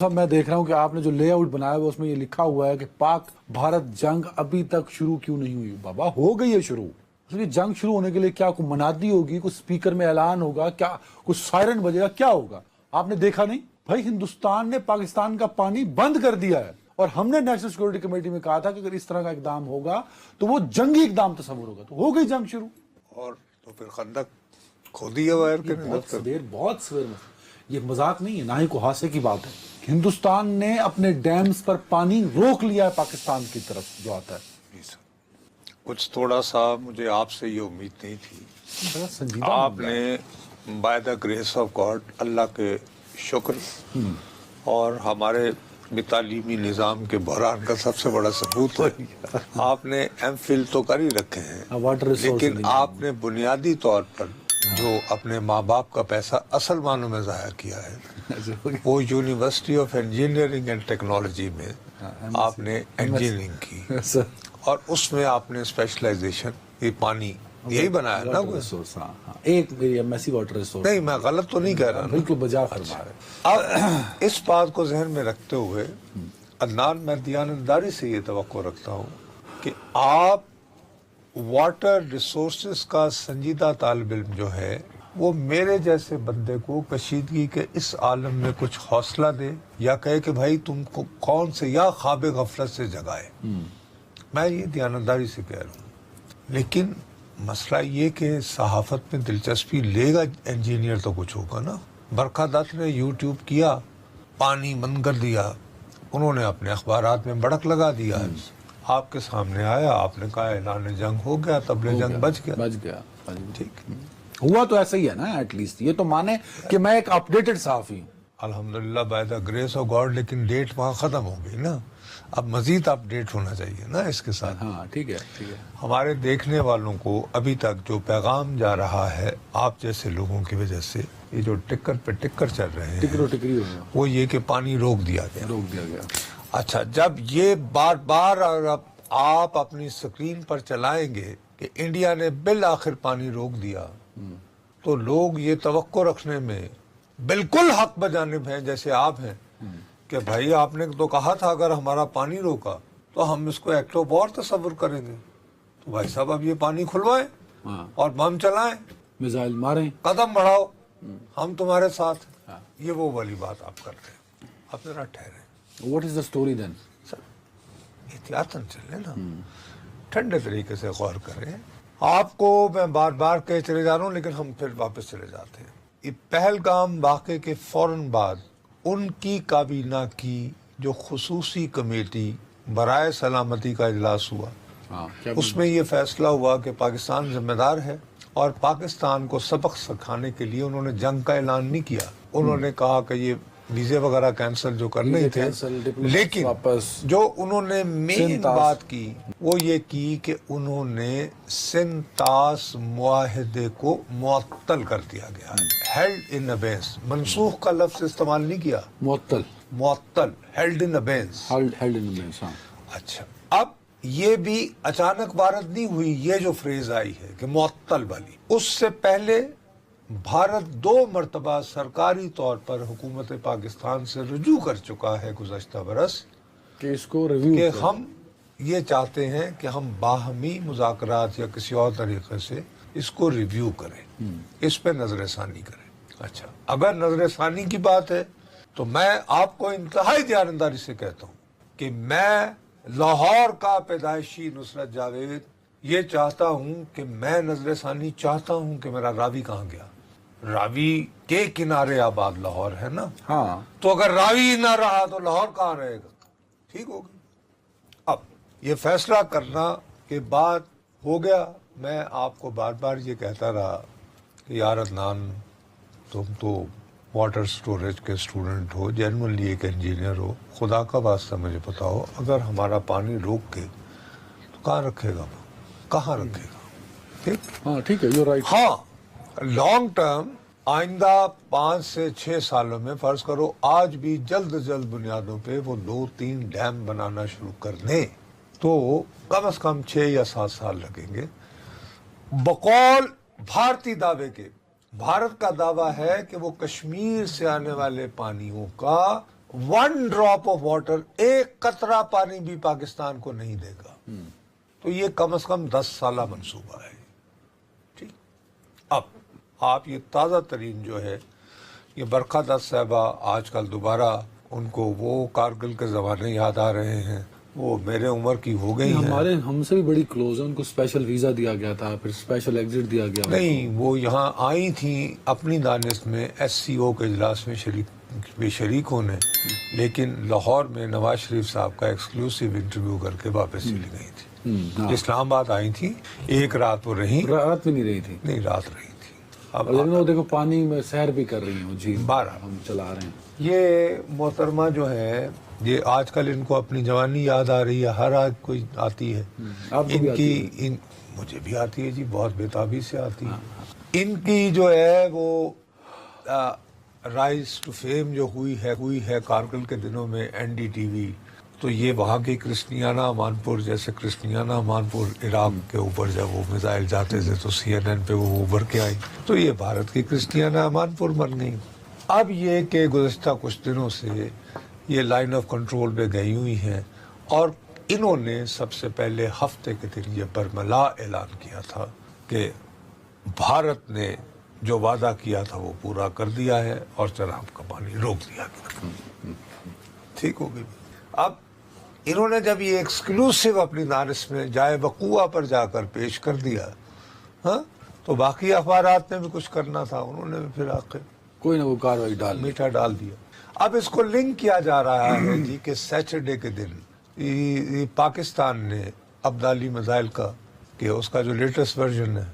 सब मैं देख रहा हूं कि आपने जो लेआउट बनाया हुआ उसमें ये लिखा हुआ है कि पाक भारत जंग अभी तक शुरू क्यों नहीं हुई। बाबा हो गई है शुरू। उसकी जंग शुरू होने के लिए क्या कोई मनादी होगी, कुछ स्पीकर में ऐलान होगा, क्या कुछ सायरन बजेगा, क्या होगा? आपने देखा नहीं भाई, हिंदुस्तान ने पाकिस्तान का पानी बंद कर दिया है और हमने नेशनल सिक्योरिटी कमेटी में कहा था कि अगर इस तरह का इकदाम होगा तो वो जंगी इकदाम तस्वुर होगा। तो हो गई जंग शुरू। और तो फिर खंदक खोदी है वायर के बहुत सवेर में। ये मजाक नहीं है, ना ही कोई हासे की बात है। हिंदुस्तान ने अपने डैम्स पर पानी रोक लिया है पाकिस्तान की तरफ जो आता है। जी सर, कुछ थोड़ा सा मुझे आपसे ये उम्मीद नहीं थी। बड़ा संजीदा आपने by the grace of God, Allah के शुक्र और हमारे तालीमी निज़ाम के बहरान का सबसे बड़ा सबूत है, आपने एमफिल तो कर ही रखे हैं, वाटर रिसोर्स लेकिन आपने बुनियादी तौर पर जो अपने माँ बाप का पैसा असल मानों में ज़ाया किया है वो university of engineering and technology में आपने इंजीनियरिंग की और उसमें आपने स्पेशलाइजेशन ये पानी यही बनाया ना वो रिसोर्स। एक मेरी एमएससी वाटर रिसोर्स। नहीं, मैं गलत तो नहीं कह रहा। बिल्कुल बजा फरमा है। अब इस बात को जहन में रखते हुए अदनान, मैं दयानतदारी से ये तवक्को रखता हूँ कि आप वाटर रिसोर्सेज का संजीदा तालिब इल्म जो है वो मेरे जैसे बंदे को कशीदगी के इस आलम में कुछ हौसला दे या कहे कि भाई तुमको कौन से या ख्वाब गफलत से जगाए। मैं ये दयानतदारी से कह रहा हूँ, लेकिन मसला ये कि सहाफत में दिलचस्पी लेगा इंजीनियर तो कुछ होगा ना। बरखा दत्त ने यूट्यूब किया, पानी बंद कर दिया, उन्होंने अपने अखबारात में बड़क लगा दिया, आपके सामने आया, आपने कहा ऐलान जंग हो गया, तबले जंग बच गया। ठीक हुआ तो ऐसा ही है ना। एटलीस्ट ये तो माने कि मैं एक अपडेटेड सहाफी हूँ अल्हम्दुलिल्लाह bye the grace of God. लेकिन डेट वहाँ ख़त्म हो गई ना, अब मजीद अपडेट होना चाहिए ना इसके साथ। हाँ ठीक है। हमारे देखने वालों को अभी तक जो पैगाम जा रहा है आप जैसे लोगों की वजह से, ये जो टिक्कर पे टिक्कर चल रहे हैं, टिकरी हो गया, वो ये कि पानी रोक दिया गया। अच्छा, जब ये बार बार और आप अपनी स्क्रीन पर चलाएंगे कि इंडिया ने बिल आखिर पानी रोक दिया, तो लोग ये तवक्को रखने में बिल्कुल हक बजानिब हैं जैसे आप हैं कि भाई आपने तो कहा था अगर हमारा पानी रोका तो हम इसको एक्ट ऑफ वॉर तस्वुर करेंगे। तो भाई साहब अब ये पानी खुलवाएं और बम चलाएं, मिसाइल मारें, कदम बढ़ाओ, हम तुम्हारे साथ। ये वो वाली बात आप कर रहे हैं। आप जरा ठहरे। What is the story then? Sir एहतियातन चले ना, ठंडे तरीके से गौर करें। आपको मैं बार बार कह चले जा रहा हूँ लेकिन हम फिर वापस चले जाते हैं। ये पहलगाम वाक़े के फौरन बाद उनकी काबीना की जो खुसूसी कमेटी बराए सलामती का इजलास हुआ, उसमें ये फैसला हुआ कि पाकिस्तान जिम्मेदार है और पाकिस्तान को सबक सिखाने के लिए उन्होंने जंग का ऐलान नहीं किया। उन्होंने कहा कि ये वीजे वगैरह कैंसिल जो करने ही थे, लेकिन जो उन्होंने मेन बात की वो ये की कि उन्होंने सिंतास मुआहिदे को मुअत्तल कर दिया गया। हेल्ड इन अबेंस, मनसूख का लफ्ज इस्तेमाल नहीं किया, मुअत्तल, हेल्ड इन अबेंस। अच्छा, अब ये भी अचानक वारद नहीं हुई, ये जो फ्रेज आई है कि मुअत्तल वाली, उससे पहले भारत 2 मरतबा सरकारी तौर पर हुकूमत पाकिस्तान से रुजू कर चुका है गुज़श्ता बरस कि इसको रिव्यू कि हम ये चाहते हैं कि हम बाहमी मुज़ाकरात या किसी और तरीके से इसको रिव्यू करें, इस पे नजरसानी करें। अच्छा, अगर नजरसानी की बात है तो मैं आपको इंतहाई दयानतदारी से कहता हूँ कि मैं लाहौर का पैदाइशी नुसरत जावेद ये चाहता हूँ कि मैं नजरसानी चाहता हूँ कि मेरा रावी कहाँ गया। रावी के किनारे आबाद लाहौर है ना। हाँ, तो अगर रावी ना रहा तो लाहौर कहाँ रहेगा? ठीक हो गया। अब ये फैसला करना के बाद हो गया। मैं आपको बार बार ये कहता रहा कि यार अदनान, तुम तो वाटर स्टोरेज के स्टूडेंट हो, जेनुइनली एक इंजीनियर हो, खुदा का वास्ता मुझे बताओ अगर हमारा पानी रोक के तो कहाँ रखेगा, कहाँ रखेगा? ठीक, हाँ ठीक है, यू राइट। हाँ, लॉन्ग टर्म आइंदा 5 से 6 सालों में फर्ज करो आज भी जल्द बुनियादों पे वो 2-3 डैम बनाना शुरू कर दें तो कम से कम 6 या 7 साल लगेंगे। बकौल भारतीय दावे के, भारत का दावा है कि वो कश्मीर से आने वाले पानियों का 1 ड्रॉप ऑफ वाटर, एक कतरा पानी भी पाकिस्तान को नहीं देगा। तो ये कम से कम 10 साल मंसूबा है। ठीक, अब आप ये ताज़ा तरीन जो है, ये बरखा दत्त साहबा आजकल दोबारा उनको वो कारगिल के ज़माने याद आ रहे हैं। वो मेरे उम्र की हो गई हैं। हमारे हमसे भी बड़ी क्लोज है, उनको स्पेशल वीजा दिया गया था, फिर स्पेशल एग्जिट दिया गया। नहीं, वो यहाँ आई थी अपनी दानिश में SCO के इजलास में शरीक होने, लेकिन लाहौर में नवाज शरीफ साहब का एक्सक्लूसिव इंटरव्यू करके वापस चली गई थी। हाँ। इस्लामाबाद आई थी, एक रात वो रही, रात भी नहीं रही थी। नहीं रात रही थी। अब लेकिन वो देखो पानी में सैर भी कर रही हूँ जी, 12 हम चला रहे हैं। ये मोहतरमा जो है, ये आजकल इनको अपनी जवानी याद आ रही है, हर आग कोई आती है आपको भी आती इनकी। मुझे भी आती है जी, बहुत बेताबी से आती है। इनकी जो है वो राइज टू फेम जो हुई है कारगिल के दिनों में NDTV, तो ये वहाँ की क्रिस्टियाना मानपुर, जैसे क्रिस्टियाना मानपुर इराक के ऊपर जब वो मिसाइल जाते थे तो CNN पे वो उभर के आई, तो ये भारत की क्रिस्टियाना मानपुर बन गई। अब ये कि गुज़श्ता कुछ दिनों से ये लाइन ऑफ कंट्रोल पे गई हुई हैं, और इन्होंने सबसे पहले हफ्ते के दिन ये बरमला ऐलान किया था कि भारत ने जो वादा किया था वो पूरा कर दिया है और चनाब का पानी रोक दिया गया। ठीक हो गई। अब इन्होंने जब ये एक्सक्लूसिव अपनी दानिश में जाए वकूआ पर जाकर पेश कर दिया, हाँ, तो बाकी अखबारात ने भी कुछ करना था, उन्होंने भी फिर आखिर कोई ना कोई कार्रवाई मीठा डाल दिया। अब इसको लिंक किया जा रहा है जी कि सैटरडे के दिन ये पाकिस्तान ने अब्दाली मिसाइल का, कि उसका जो लेटेस्ट वर्जन है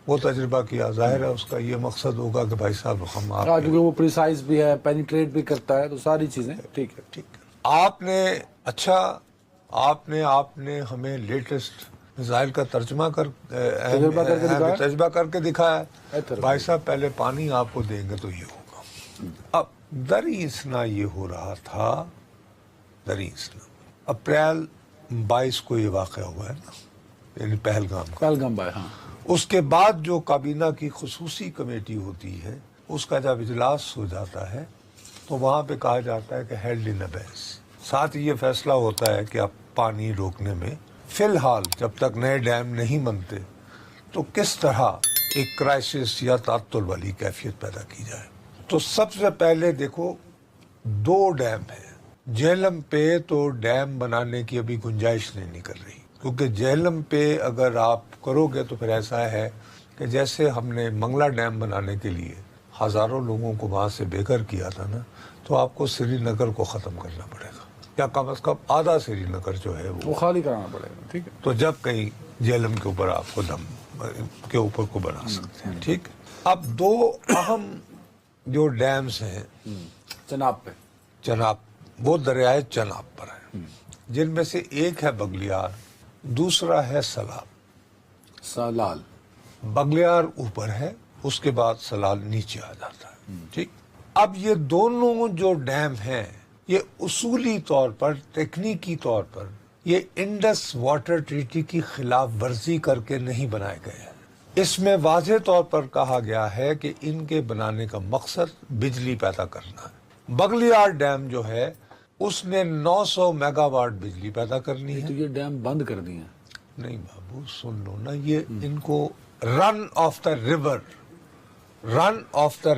वो तजुर्बा किया। जाहिर है उसका ये मकसद होगा कि भाई साहब हम आप, क्योंकि वो प्रिसाइज भी है, पेनिट्रेट भी करता है, तो सारी चीजें ठीक है। ठीक, आपने अच्छा आपने हमें लेटेस्ट मिसाइल का तर्जमा कर तजुर्बा करके दिखाया। भाई साहब पहले पानी आपको देंगे तो ये होगा। अब दरीसना ये हो रहा था, दरीसना अप्रैल 22 को ये वाक़या हुआ है ना, यानी पहलगाम बाय, हाँ। उसके बाद जो काबीना की खुसूसी कमेटी होती है, उसका जब इजलास हो जाता है तो वहाँ पे कहा जाता है कि हेल्ड इन अबेस, साथ ही ये फैसला होता है कि अब पानी रोकने में फिलहाल जब तक नए डैम नहीं बनते तो किस तरह एक क्राइसिस या तात्तुल वाली कैफियत पैदा की जाए। तो सबसे पहले देखो 2 डैम है। झेलम पे तो डैम बनाने की अभी गुंजाइश नहीं निकल रही, क्योंकि झेलम पे अगर आप करोगे तो फिर ऐसा है कि जैसे हमने मंगला डैम बनाने के लिए हजारों लोगों को वहां से बेघर किया था ना, तो आपको श्रीनगर को ख़त्म करना पड़ेगा, या कम से कम आधा श्रीनगर जो है वो खाली कराना पड़ेगा। ठीक है, तो जब कहीं झेलम के ऊपर आपको दम के ऊपर को बना सकते हैं। ठीक, अब 2 अहम जो डैम्स हैं चनाब, वो दरियाए चनाब पर है, जिनमें से एक है बगलियार, दूसरा है सलाल। बगलियार ऊपर है, उसके बाद सलाल नीचे आ जाता है। ठीक, अब ये दोनों जो डैम हैं ये उसूली तौर पर, तकनीकी तौर पर ये इंडस वाटर ट्रीटी की खिलाफ वर्जी करके नहीं बनाए गए हैं। इसमें वाज़ेह तौर पर कहा गया है कि इनके बनाने का मकसद बिजली पैदा करना है। बगलियार डैम जो है उसने 900 मेगावाट बिजली पैदा करनी है। तो ये डैम बंद कर दिए हैं? नहीं बाबू, सुन लो ना, ये इनको run of the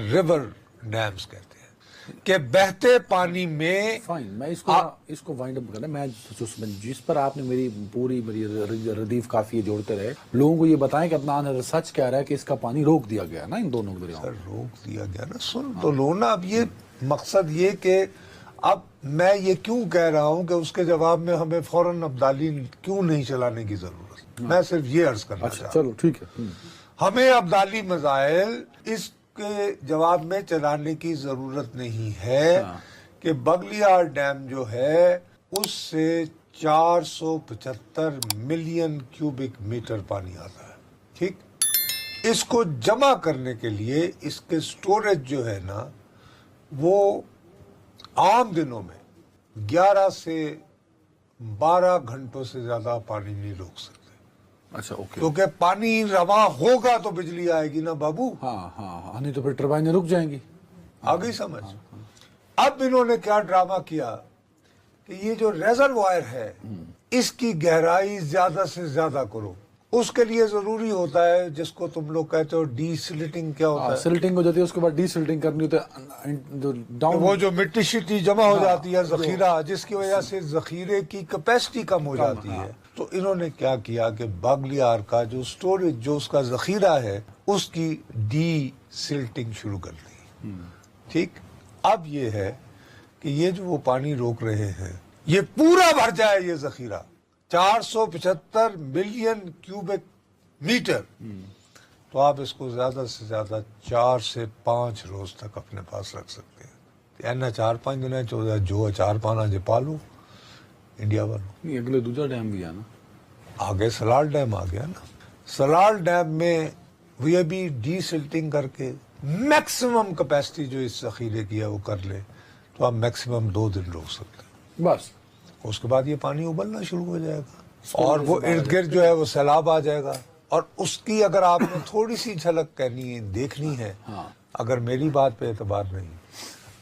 river dams कहते हैं, कि बहते पानी में। फाइन, मैं इसको वाइंड अप करना, मैं जिस पर आपने मेरी रदीफ काफी जोड़ते रहे, लोगों को ये बताएं कि अपना सच कह रहा है कि इसका पानी रोक दिया गया ना, इन दोनों दरियाओं। सर रोक दिया गया ना, सुन तो लो ना। अब ये मकसद ये कि अब मैं ये क्यों कह रहा हूं कि उसके जवाब में हमें फौरन अब्दाली क्यों नहीं चलाने की जरूरत, मैं सिर्फ ये अर्ज करना चाहता हूं। चलो ठीक है, हमें अब्दाली मिसाइल इसके जवाब में चलाने की जरूरत नहीं है कि बगलियार डैम जो है उससे 475 मिलियन क्यूबिक मीटर पानी आता है। ठीक, इसको जमा करने के लिए इसके स्टोरेज जो है ना, वो आम दिनों में 11 से 12 घंटों से ज्यादा पानी नहीं रोक सकते। अच्छा, ओके। क्योंकि पानी रवा होगा तो बिजली आएगी ना बाबू। हाँ, नहीं तो फिर टरबाइनें रुक जाएंगी। आ गई समझ। اب انہوں نے کیا ڈرامہ کیا کہ یہ جو ریزروائر ہے اس کی گہرائی زیادہ سے زیادہ کرو. اس کے لیے ضروری ہوتا ہے جس کو تم لوگ کہتے ہو ڈی سلٹنگ. کیا ہوتا ہے؟ سلٹنگ ہو جاتی ہے, اس کے بعد ڈی سلٹنگ کرنی ہوتی ہے, ڈاؤن وہ جو مٹی شٹی جمع ہو جاتی ہے ذخیرہ, جس کی وجہ سے ذخیرے کی کیپیسٹی کم ہو جاتی ہے. تو انہوں نے کیا کیا کہ باگلیار کا جو سٹوریج, جو اس کا ذخیرہ ہے, اس کی ڈی سلٹنگ شروع کر دی. ٹھیک, اب یہ ہے کہ یہ جو وہ پانی روک رہے ہیں یہ پورا بھر جائے یہ ذخیرہ 475 ملین کیوبک میٹر, تو آپ اس کو زیادہ سے زیادہ 4 سے 5 روز تک اپنے پاس رکھ سکتے ہیں. اینا 4-5 دن جو 4-5 پالو انڈیا والوں. اگلے دوسرا ڈیم بھی ہے نا, آگے سلال ڈیم آ گیا نا. سلال ڈیم میں وہ ابھی ڈی سلٹنگ کر کے میکسیمم کیپیسٹی جو اس ذخیرے کی ہے وہ کر لے تو آپ میکسیمم 2 دن روک سکتے ہیں بس. اس کے بعد یہ پانی ابلنا شروع ہو جائے گا اور وہ ارد گرد جو ہے وہ سیلاب آ جائے گا. اور اس کی اگر آپ نے تھوڑی سی جھلک کرنی ہے, دیکھنی ہے, اگر میری بات پہ اعتبار نہیں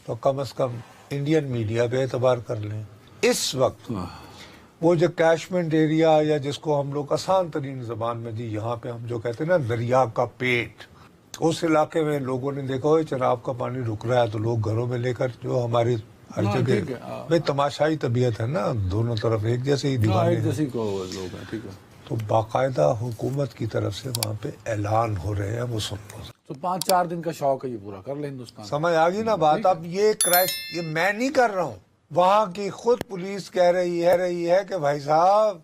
تو کم از کم انڈین میڈیا پہ اعتبار کر لیں. اس وقت وہ جو کیشمنٹ ایریا, یا جس کو ہم لوگ آسان ترین زبان میں جی یہاں پہ ہم جو کہتے ہیں نا دریا کا پیٹ, اس علاقے میں لوگوں نے دیکھا ہو چناب کا پانی رک رہا ہے تو لوگ گھروں میں لے کر, جو ہماری ہر جگہ میں تماشائی طبیعت ہے نا, دونوں طرف ایک جیسے ہی دیوانے ہیں, تو باقاعدہ حکومت کی طرف سے وہاں پہ اعلان ہو رہے ہیں, وہ سن لو. تو 5-4 دن کا شوق ہے, یہ پورا کر لیں ہندوستان. سمجھ آ گئی نا بات. اب یہ میں نہیں کر رہا ہوں, وہاں کی خود پولیس کہہ رہی ہے کہ بھائی صاحب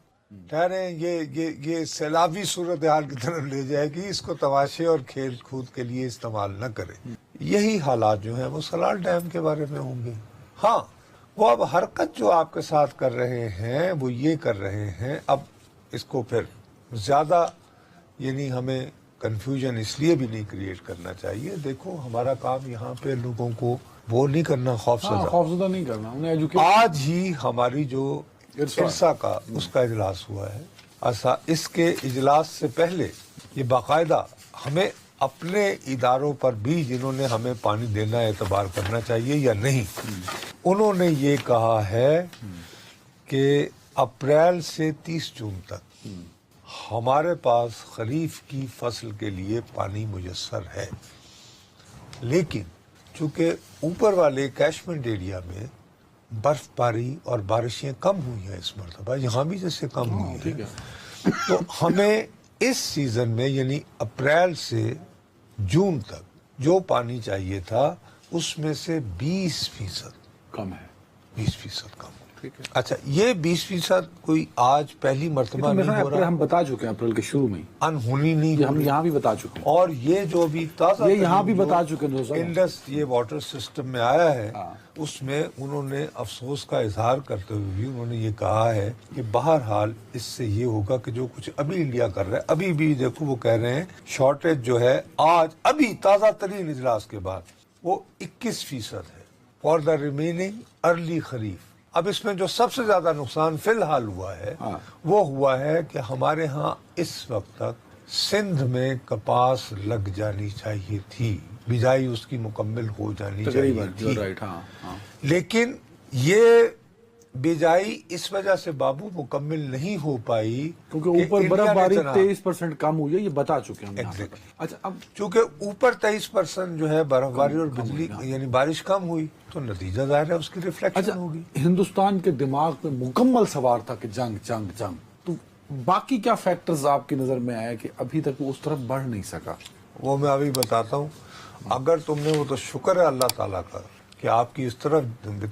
ٹھہریں, یہ سیلابی صورتحال کی طرف لے جائے گی, اس کو تماشے اور کھیل کود کے لیے استعمال نہ کریں. یہی حالات جو ہیں وہ سلال ڈیم کے بارے میں ہوں گے. ہاں, وہ اب حرکت جو آپ کے ساتھ کر رہے ہیں وہ یہ کر رہے ہیں, اب اس کو پھر زیادہ یعنی ہمیں کنفیوژن اس لیے بھی نہیں کریٹ کرنا چاہیے. دیکھو ہمارا کام یہاں پہ لوگوں کو وہ نہیں کرنا, خوفزدہ نہیں کرنا, انہیں ایجوکیٹ. آج ہی ہماری جو ارسا کا اس کا اجلاس ہوا ہے, اس کے اجلاس سے پہلے یہ باقاعدہ ہمیں اپنے اداروں پر بھی جنہوں نے ہمیں پانی دینا اعتبار کرنا چاہیے یا نہیں, انہوں نے یہ کہا ہے کہ اپریل سے 30 جون تک ہمارے پاس خریف کی فصل کے لیے پانی میسر ہے. لیکن چونکہ اوپر والے کیشمنٹ ایریا میں برف باری اور بارشیں کم ہوئی ہیں اس مرتبہ, یہاں بھی جیسے کم ہوئی ہیں, تو ہمیں اس سیزن میں یعنی اپریل سے جون تک جو پانی چاہیے تھا اس میں سے 20% کم ہے. 20% کم. اچھا, یہ 20% کوئی آج پہلی مرتبہ نہیں ہو رہا, ہم بتا چکے ہیں اپریل کے شروع میں, انہونی نہیں, ہم یہاں بھی بتا چکے ہیں. اور یہ جو بھی تازہ یہ یہاں بھی بتا چکے ہیں, انڈس یہ واٹر سسٹم میں آیا ہے, اس میں انہوں نے افسوس کا اظہار کرتے ہوئے بھی انہوں نے یہ کہا ہے کہ بہرحال اس سے یہ ہوگا کہ جو کچھ ابھی انڈیا کر رہا ہے, ابھی بھی دیکھو وہ کہہ رہے ہیں شارٹیج جو ہے آج ابھی تازہ ترین اجلاس کے بعد وہ 21% ہے فار دا ریمیننگ ارلی خریف. اب اس میں جو سب سے زیادہ نقصان فی الحال ہوا ہے وہ ہوا ہے کہ ہمارے ہاں اس وقت تک سندھ میں کپاس لگ جانی چاہیے تھی, بجائی اس کی مکمل ہو جانی چاہیے تھی, لیکن یہ بجائی اس وجہ سے بابو مکمل نہیں ہو پائی کیونکہ اوپر برف باری 23% کم ہوئی ہے, یہ بتا چکے ہیں. اچھا, اب چونکہ اوپر 23% جو ہے برف باری اور بجلی یعنی بارش کم ہوئی تو نتیجہ ظاہر ہے اس کی ریفلیکشن ہوگی. ہندوستان کے دماغ میں مکمل سوار تھا کہ جنگ جنگ جنگ, تو باقی کیا فیکٹرز آپ کی نظر میں آئے کہ ابھی تک وہ اس طرف بڑھ نہیں سکا؟ وہ میں ابھی بتاتا ہوں. اگر تم نے, وہ تو شکر ہے اللہ تعالیٰ کا کہ آپ کی اس طرف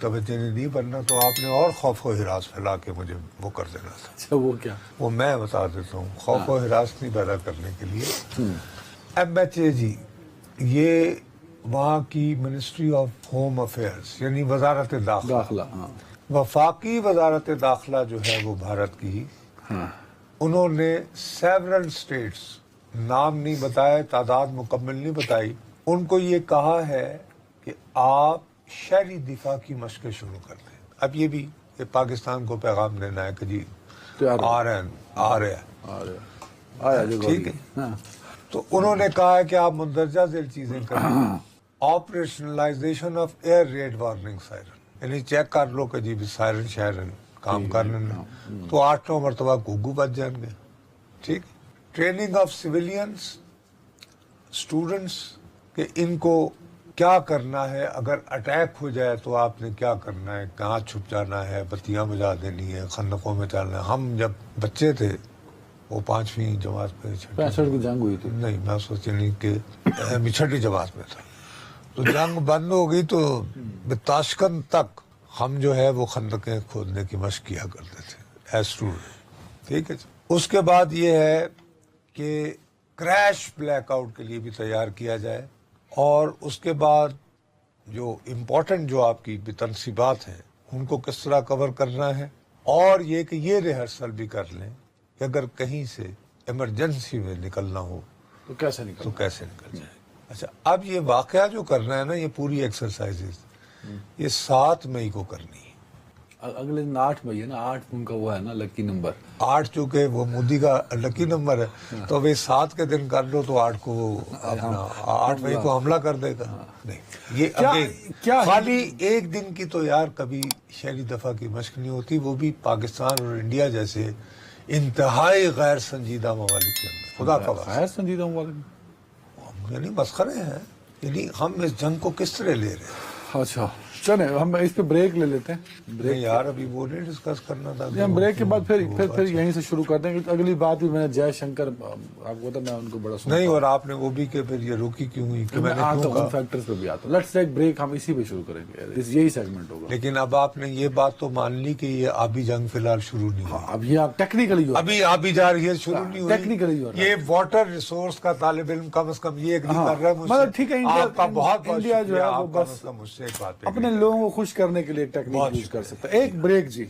توجہ نہیں بننا, تو آپ نے اور خوف و ہراس پھیلا کے مجھے وہ کر دینا تھا. اچھا, وہ کیا؟ وہ میں بتا دیتا ہوں. خوف و ہراس نہیں پیدا کرنے کے لیے MHA جی, یہ وہاں کی منسٹری آف ہوم افیئرس یعنی وزارت داخلہ, وفاقی وزارت داخلہ جو ہے وہ بھارت کی, انہوں نے سیورل اسٹیٹس, نام نہیں بتائے, تعداد مکمل نہیں بتائی, ان کو یہ کہا ہے کہ آپ شہری دفاع کی مشقیں شروع کر دیں. اب یہ بھی کہ پاکستان کو پیغام دینا ہے کہ جی آ رہے ہیں, ٹھیک ہے. تو انہوں نے کہا ہے کہ آپ مندرجہ ذیل چیزیں کریں, operationalisation of air raid warning siren, یعنی چیک کر لو کہ جی سائرن شائرن کام کرنے میں تو 8-9 مرتبہ گھگو بچ جائیں گے. ٹھیک. ٹریننگ آف سویلینس اسٹوڈنٹس کہ ان کو کیا کرنا ہے، اگر اٹیک ہو جائے تو آپ نے کیا کرنا ہے، کہاں چھپ جانا ہے، بتیاں بجھا دینی ہے، خندقوں میں چلنا ہے. ہم جب بچے تھے وہ 5ویں جماعت میں 65 کی جنگ ہوئی تھی. نہیں میں سوچی نہیں کہ 6ٹھی جماعت میں تھا تو جنگ بند ہو گئی تو تاشکند تک ہم جو ہے وہ خندقیں کھودنے کی مشق کیا کرتے تھے ایز اسٹوڈنٹ. ٹھیک ہے. اس کے بعد یہ ہے کہ کریش بلیک آؤٹ کے لیے بھی تیار کیا جائے، اور اس کے بعد جو امپورٹنٹ جو آپ کی تنصیبات ہیں ان کو کس طرح کور کرنا ہے، اور یہ کہ یہ ریہرسل بھی کر لیں کہ اگر کہیں سے ایمرجنسی میں نکلنا ہو تو کیسے نکل تو کیسے نکل جائے. اچھا اب یہ واقعہ جو کرنا ہے نا، یہ پوری ایکسرسائزز یہ 7 مئی کو کرنی ہے. اگلے دن 8 مئی ہے نا، 8 ان کا وہ ہے نا لکی نمبر. 8 چونکہ وہ مودی کا لکی نمبر ہے تو اب 7 کے دن کر لو تو 8 کو وہ اپنا 8 مئی کو حملہ کر دے گا. نہیں یہ کیا خالی ایک دن کی تو یار کبھی شہری دفاع کی مشق نہیں ہوتی، وہ بھی پاکستان اور انڈیا جیسے انتہائی غیر سنجیدہ ممالک کے اندر. خدا کا واسطہ خیر سنجیدہ ہوا. یعنی مسخرے ہیں. یعنی ہم اس جنگ کو کس طرح لے رہے ہیں. اچھا چلیں ہم اس پہ بریک لے لیتے ہیں. نہیں یار ابھی وہ نہیں ڈسکس کرنا تھا. ہم بریک کے بعد پھر یہیں سے شروع کرتے ہیں. اگلی بات بھی میں نے جے شنکر آپ کو میں ان کو بڑا سنتا نہیں، اور آپ نے وہ بھی کہ پھر یہ روکی کیوں ہوئی کہ میں نے آتا کیوں ہوں کہا. فیکٹرز پہ بھی آتا ہوں. Let's take break. ہم اسی پہ شروع کریں گے، یہی سیگمنٹ ہوگا. لیکن اب آپ نے یہ بات تو مان لی کہ یہ آبی جنگ فی الحال شروع نہیں ہوئی. اب یہ آپ ٹیکنیکلی ابھی آبی جا رہی ہے، شروع نہیں ہوئی. ٹیکنیکلی یہ واٹر ریسورس کا طالب علم کم از کم یہ اگری کر رہا ہے مجھ سے. مطلب ٹھیک ہے، آپ کا بہت بہت انڈیا جو ہے شکریہ. وہ آپ کا بس مطلب مجھ سے ایک بات ہے اپنے لوگوں کو خوش کرنے کے لیے ٹیکنیک یوز کر سکتا ہے. ایک بریک جی.